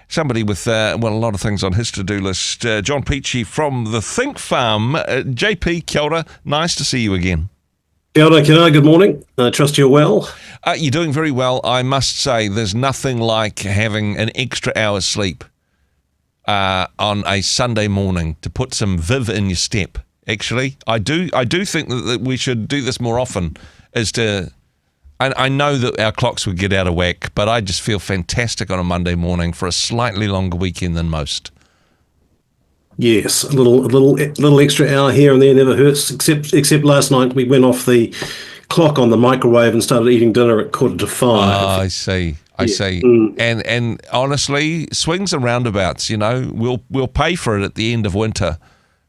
somebody with, a lot of things on his to-do list. John Peachey from the Think Farm. JP, kia ora. Nice to see you again. Kia ora, good morning. I trust you're well. You're doing very well. I must say, there's nothing like having an extra hour's sleep on a Sunday morning to put some viv in your step. Actually, I do think that we should do this more often. I know that our clocks would get out of whack, but I just feel fantastic on a Monday morning for a slightly longer weekend than most. Yes, a little extra hour here and there never hurts. Except last night we went off the clock on the microwave and started eating dinner at 5:45. I see. And honestly, swings and roundabouts. We'll pay for it at the end of winter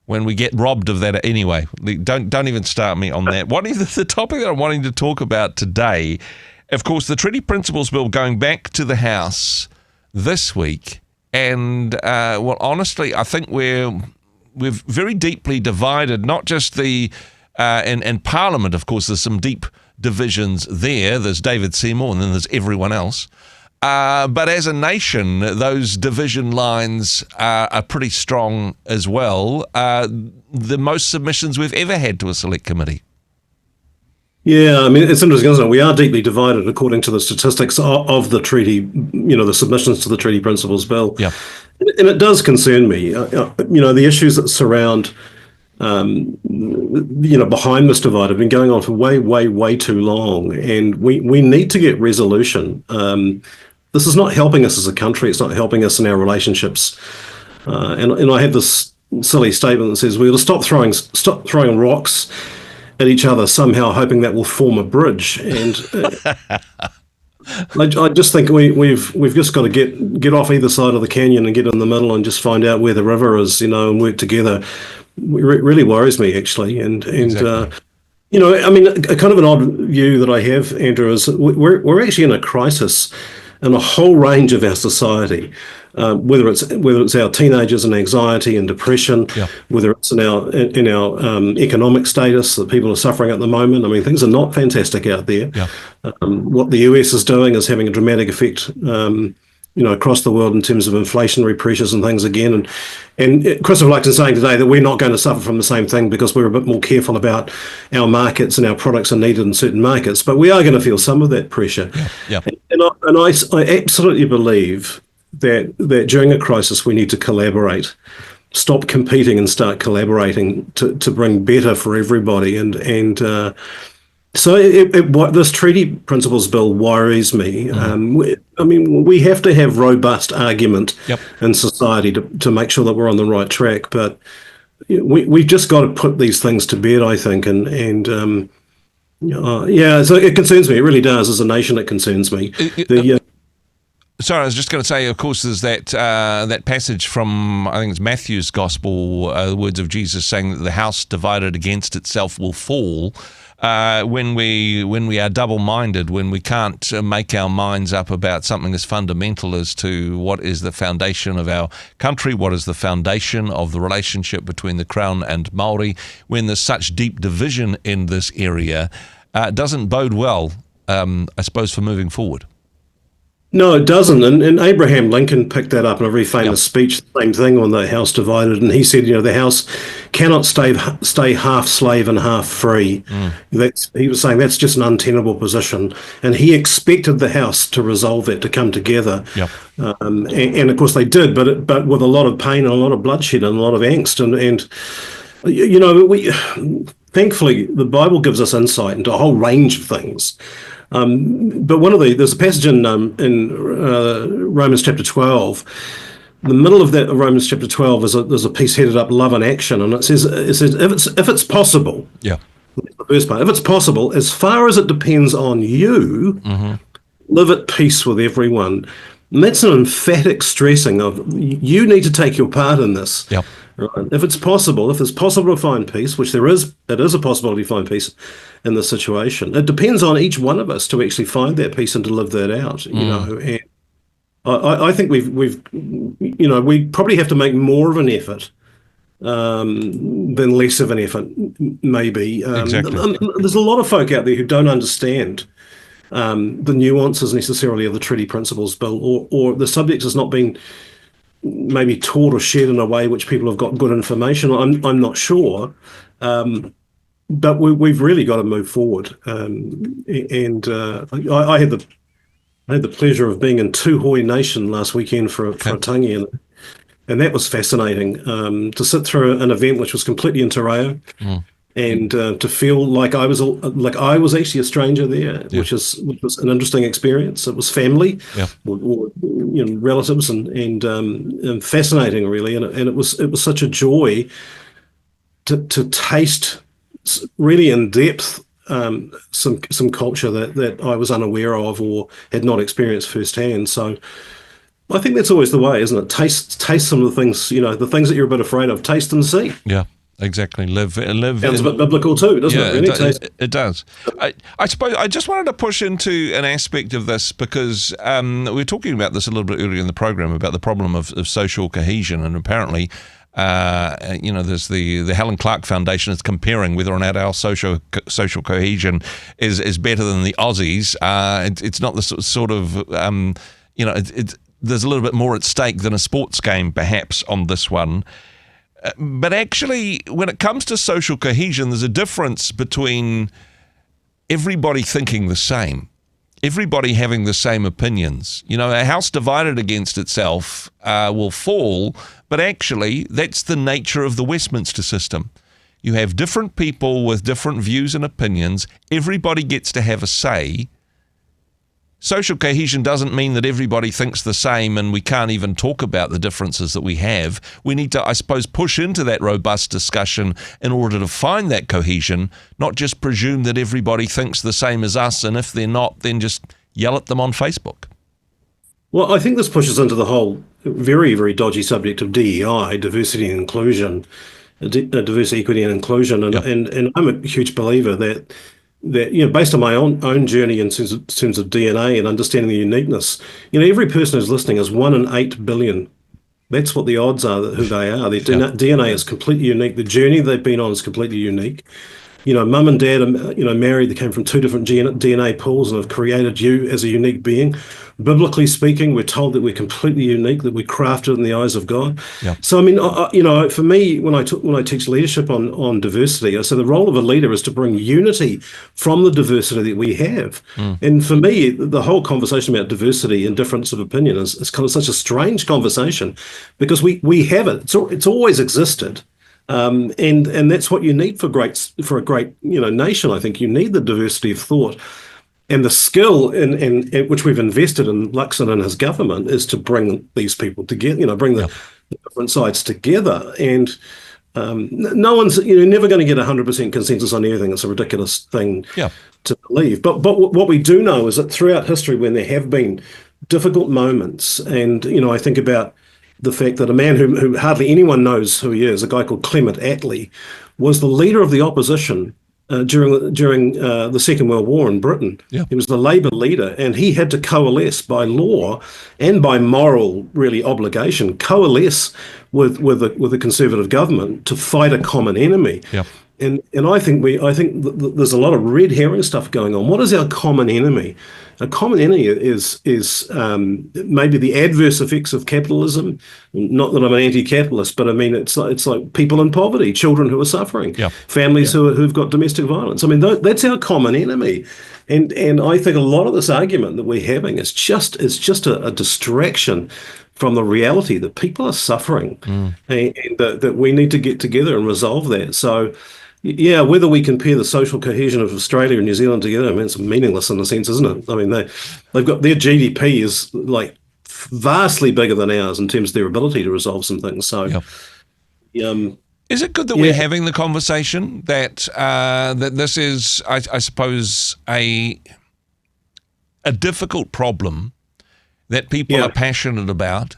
when we get robbed of that anyway. Don't even start me on that. The topic that I'm wanting to talk about today, of course, the Treaty Principles Bill going back to the House this week. And, honestly, I think we've very deeply divided, not just in Parliament, of course, there's some deep divisions there. There's David Seymour and then there's everyone else. But as a nation, those division lines are pretty strong as well. The most submissions we've ever had to a select committee. Yeah, I mean, it's interesting, isn't it? We are deeply divided according to the statistics of the treaty, the submissions to the Treaty Principles Bill. Yeah. And it does concern me, the issues that surround, behind this divide have been going on for way, way, way too long. And we need to get resolution. This is not helping us as a country. It's not helping us in our relationships. And I have this silly statement that says we'll stop throwing rocks at each other, somehow hoping that will form a bridge. And I just think we've just got to get off either side of the canyon and get in the middle and just find out where the river is, and work together. It really worries me, actually. And exactly. A kind of an odd view that I have, Andrew, is we're actually in a crisis in a whole range of our society. Whether it's our teenagers and anxiety and depression, yeah. Whether it's in our economic status that people are suffering at the moment. I mean, things are not fantastic out there. Yeah. What the US is doing is having a dramatic effect, across the world in terms of inflationary pressures and things again. And Christopher Luxon's saying today that we're not going to suffer from the same thing because we're a bit more careful about our markets and our products are needed in certain markets. But we are going to feel some of that pressure. Yeah. And I absolutely believe that during a crisis we need to collaborate, stop competing and start collaborating to bring better for everybody. So this Treaty Principles Bill worries me. Mm-hmm. We have to have robust argument in society to make sure that we're on the right track. But we've just got to put these things to bed, I think. So it concerns me. It really does. As a nation, it concerns me. Sorry, I was just going to say, of course, there's that passage from, I think it's Matthew's Gospel, the words of Jesus saying that the house divided against itself will fall. When we are double-minded, when we can't make our minds up about something as fundamental as to what is the foundation of our country, what is the foundation of the relationship between the Crown and Māori, when there's such deep division in this area, doesn't bode well, I suppose, for moving forward. No, it doesn't. And Abraham Lincoln picked that up in a very famous speech, the same thing on the house divided. And he said, the house cannot stay half slave and half free. He was saying that's just an untenable position. And he expected the house to resolve that, to come together. Yep. And of course they did, but with a lot of pain and a lot of bloodshed and a lot of angst. Thankfully, the Bible gives us insight into a whole range of things. But there's a passage in Romans chapter 12. In the middle of that Romans chapter 12 there's a piece headed up Love in Action, and it says if it's possible, the first part, if it's possible, as far as it depends on you, live at peace with everyone. And that's an emphatic stressing of you need to take your part in this. Yep. Right. If it's possible to find peace, which it is a possibility to find peace in this situation. It depends on each one of us to actually find that peace and to live that out. And I think we probably have to make more of an effort than less of an effort, maybe. Exactly. There's a lot of folk out there who don't understand the nuances necessarily of the treaty principles bill, or the subject has not been maybe taught or shared in a way which people have got good information. I'm not sure, but we've really got to move forward. I had the pleasure of being in Tūhoe Nation last weekend for a tangi, and that was fascinating to sit through an event which was completely in te reo. And to feel like I was actually a stranger there, which was an interesting experience. It was family, or relatives, and fascinating, really. And it was such a joy to taste really in depth some culture that I was unaware of or had not experienced firsthand. So I think that's always the way, isn't it? Taste some of the things, the things that you're a bit afraid of. Taste and see. Yeah. Exactly. Live. Sounds a bit biblical too, doesn't it? Really? It does. I suppose I just wanted to push into an aspect of this because we were talking about this a little bit earlier in the program about the problem of social cohesion, and apparently, there's the Helen Clark Foundation is comparing whether or not our social cohesion is better than the Aussies. It's not the sort of there's a little bit more at stake than a sports game, perhaps, on this one. But actually, when it comes to social cohesion, there's a difference between everybody thinking the same, everybody having the same opinions. A house divided against itself will fall, but actually, that's the nature of the Westminster system. You have different people with different views and opinions. Everybody gets to have a say. Social cohesion doesn't mean that everybody thinks the same and we can't even talk about the differences that we have. We need to, I suppose, push into that robust discussion in order to find that cohesion, not just presume that everybody thinks the same as us, and if they're not, then just yell at them on Facebook. Well, I think this pushes into the whole very, very dodgy subject of DEI, diversity and inclusion, diversity, equity and inclusion. And I'm a huge believer that based on my own journey in terms of DNA and understanding the uniqueness, every person who's listening is 1 in 8 billion. That's what the odds are that who they are. Their DNA is completely unique. The journey they've been on is completely unique. Mum and dad are, married. They came from two different DNA pools and have created you as a unique being. Biblically speaking, we're told that we're completely unique, that we're crafted in the eyes of God. Yeah. So, I mean, for me, when I teach leadership on diversity, I say the role of a leader is to bring unity from the diversity that we have. And for me, the whole conversation about diversity and difference of opinion is kind of such a strange conversation because we have it. It's always existed. And that's what you need for a great nation. I think you need the diversity of thought, and the skill in which we've invested in Luxon and his government is to bring these people together. Bring the different sides together. And no one's never going to get 100% consensus on everything. It's a ridiculous thing to believe. But what we do know is that throughout history, when there have been difficult moments, and I think about the fact that a man who hardly anyone knows who he is, a guy called Clement Attlee, was the leader of the opposition during the Second World War in Britain. Yeah. He was the Labour leader, and he had to coalesce by law and by moral, really, obligation, coalesce with the Conservative government to fight a common enemy. Yeah. And I think there's a lot of red herring stuff going on. What is our common enemy? A common enemy is maybe the adverse effects of capitalism. Not that I'm an anti-capitalist, but I mean it's like people in poverty, children who are suffering, families who've got domestic violence. I mean that's our common enemy, and I think a lot of this argument that we're having is just a distraction from the reality that people are suffering, and that we need to get together and resolve that. So. Yeah, whether we compare the social cohesion of Australia and New Zealand together, I mean, it's meaningless in a sense, isn't it? I mean, they've got their GDP is like vastly bigger than ours in terms of their ability to resolve some things. So, is it good that we're having the conversation that that this is, I suppose, a difficult problem that people are passionate about?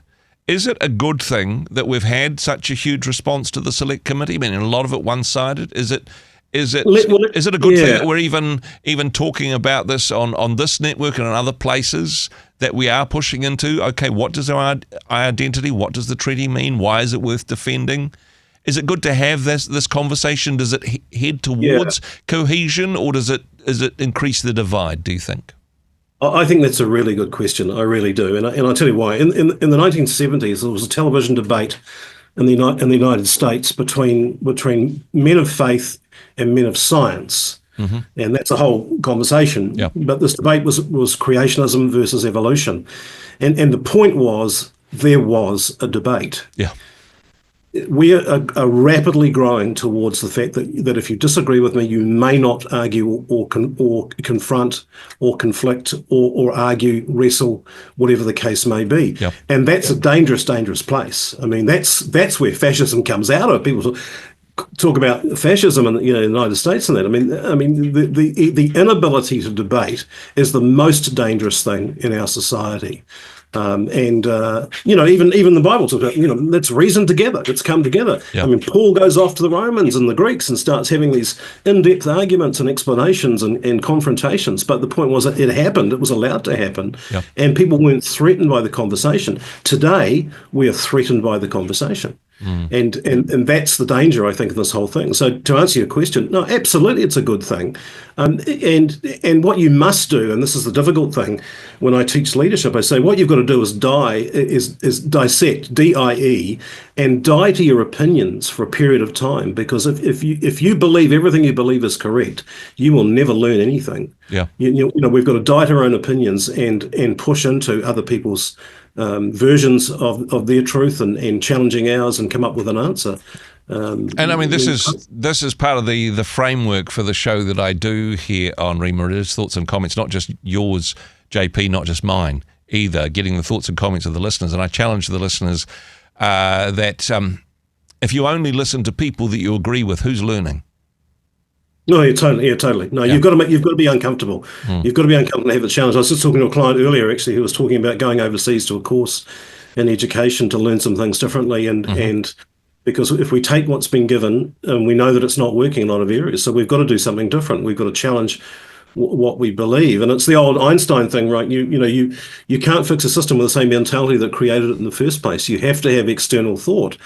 Is it a good thing that we've had such a huge response to the Select Committee? I mean, a lot of it one-sided. Is it a good thing that we're even talking about this on this network and in other places that we are pushing into? Okay, what does our identity? What does the treaty mean? Why is it worth defending? Is it good to have this conversation? Does it head towards cohesion, or is it increase the divide? Do you think? I think that's a really good question. I really do, and I'll tell you why. In the 1970s, there was a television debate in the United States between men of faith and men of science, and that's a whole conversation. Yeah. But this debate was creationism versus evolution, and the point was there was a debate. Yeah. We are rapidly growing towards the fact that if you disagree with me, you may not argue or confront or conflict or argue, wrestle, whatever the case may be. Yep. And that's a dangerous, dangerous place. I mean, that's where fascism comes out of. People talk about fascism in the United States and that. I mean, the inability to debate is the most dangerous thing in our society. Even the Bible talks about, let's reason together, let's come together. Yeah. I mean, Paul goes off to the Romans and the Greeks and starts having these in-depth arguments and explanations and confrontations. But the point was that it happened, it was allowed to happen, Yeah. and people weren't threatened by the conversation. Today, we are threatened by the conversation. And that's the danger, I think, of this whole thing. So to answer your question, no, absolutely, it's a good thing. And what you must do, and this is the difficult thing, when I teach leadership, I say what you've got to do is dissect, DIE, and die to your opinions for a period of time. Because if you believe everything you believe is correct, you will never learn anything. Yeah. We've got to die to our own opinions and push into other people's versions of their truth and challenging ours and come up with an answer. And I mean, this is part of the framework for the show that I do here on Rhema. It is thoughts and comments, not just yours, JP, not just mine either, getting the thoughts and comments of the listeners. And I challenge the listeners that if you only listen to people that you agree with, who's learning? No, yeah, totally. No, yeah. You've got to be uncomfortable. You've got to be uncomfortable and have a challenge. I was just talking to a client earlier, actually, who was talking about going overseas to a course in education to learn some things differently, and because if we take what's been given and we know that it's not working in a lot of areas, so we've got to do something different. We've got to challenge what we believe, and it's the old Einstein thing, right? You can't fix a system with the same mentality that created it in the first place. You have to have external thought.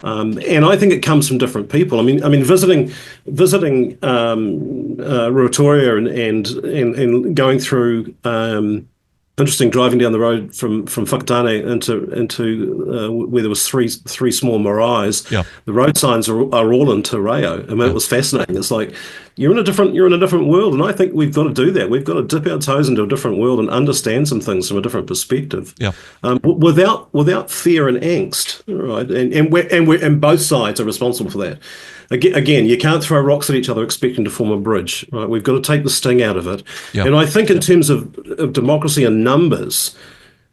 And I think it comes from different people. I mean, visiting Ruatoria and going through interesting driving down the road from Whakatane into where there was three small maraes. Yeah. The road signs are all in Te Reo. I mean, it was fascinating. It's like you're in a different world, and I think we've got to do that. We've got to dip our toes into a different world and understand some things from a different perspective. Yeah. Without fear and angst, right? And both sides are responsible for that. Again, you can't throw rocks at each other expecting to form a bridge, right? We've got to take the sting out of it. Yeah. And I think in terms of democracy and numbers,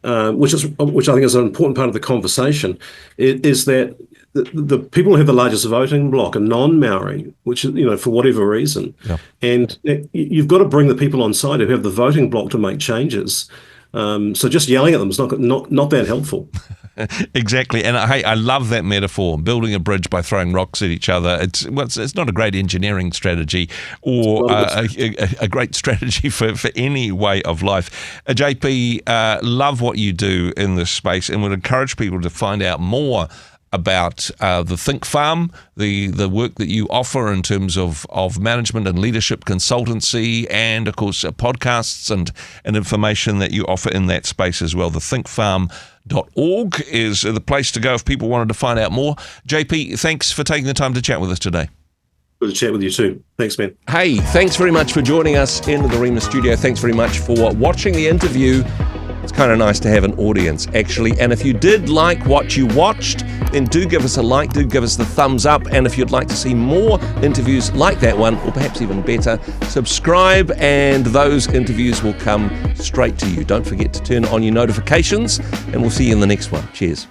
which I think is an important part of the conversation, is that the people who have the largest voting bloc are non-Maori, which is, for whatever reason. Yeah. And you've got to bring the people on side who have the voting bloc to make changes. So just yelling at them is not that helpful. Exactly, and I love that metaphor. Building a bridge by throwing rocks at each other. It's not a great engineering strategy or a great strategy for any way of life. JP, love what you do in this space, and would encourage people to find out more about the Think Farm, the work that you offer in terms of management and leadership consultancy, and of course podcasts and information that you offer in that space as well. The thinkfarm.org is the place to go if people wanted to find out more. JP, thanks for taking the time to chat with us today. Good to chat with you too. Thanks, man. Hey, thanks very much for joining us in the Rhema studio. Thanks very much for watching the interview. It's kind of nice to have an audience, actually. And if you did like what you watched, then do give us a like, do give us the thumbs up. And if you'd like to see more interviews like that one, or perhaps even better, subscribe and those interviews will come straight to you. Don't forget to turn on your notifications, and we'll see you in the next one. Cheers.